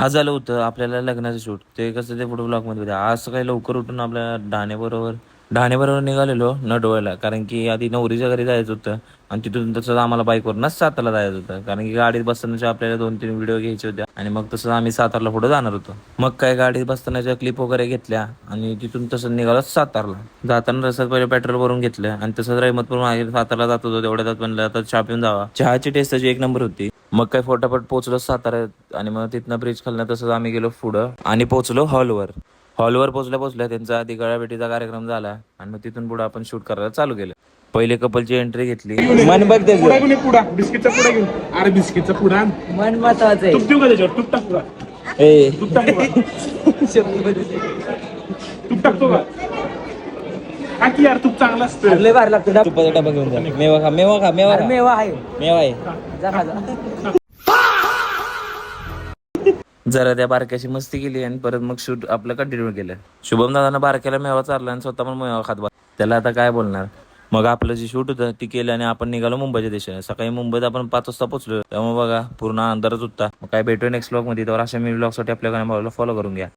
आज झालं होतं आपल्याला लग्नाचं शूट. ते कसं ते पुढे ब्लॉगमध्ये होते. आज सकाळी लवकर उठून आपल्या ढाणेबरोबर निघालेलो नडवळला, कारण की आधी नवरीच्या घरी जायचं होतं आणि तिथून तसंच आम्हाला बाईकवरूनच सातारला जायचं होतं, कारण की गाडीत बसतानाच्या आपल्याला 2-3 व्हिडिओ घ्यायचे होते आणि मग तसं आम्ही सातारला पुढे जाणार होतो. मग काय गाडीत बसतानाच्या क्लिप वगैरे घेतल्या आणि तिथून तसं निघालो सातारला. जाताना रस्त्यात पहिले पेट्रोल भरून घेतलं आणि तसंच रहमतपूर सातारला जात होतो. तेवढ्यात म्हणलं आता चहा पिऊन जावा. चहाची टेस्ट त्याची एक नंबर होती. मग काय फटाफट पोहोचलो साताऱ्यात आणि मग तिथनं ब्रिज खालनं तसंच आम्ही गेलो पुढं आणि पोहोचलो हॉलवर पोहोचल्या त्यांचा आधी गळाभेटीचा कार्यक्रम झाला आणि मग तिथून पुढे आपण शूट करायला चालू केलं. पहिले कपलची एंट्री घेतली. मन बघ पुडा बिस्किटचा पुडा घेऊन. अरे बिस्किटचा पुडा मन महत्वाचं आहे. तूप देऊ का त्याच्यावर? तूप टाक पुडा. तूप टाक तूप टाकतो का? हा की यार तूप चांगला असतं. लय भारी लागतं. तुपाचा डबा घेऊन जा. मेवा आहे. जरा त्या बारक्याशी मस्ती केली आणि परत मग शूट आपलं कंटिन्यू केलं. शुभम दादानं बारक्याला मेवा चारला आणि स्वतः पण मेवा खात त्याला आता काय बोलणार. मग आपलं जे शूट होतं ती केलं आणि आपण निघालो मुंबईच्या दिशेने. सकाळी मुंबईत आपण 5 वाजता पोहोचलो. त्यामुळे बघा पूर्ण अंधारच होता. मग काय भेटूया नेक्स्ट ब्लॉग मध्ये. तर अशा मी ब्लॉगसाठी आपल्या फॉलो करून घ्या.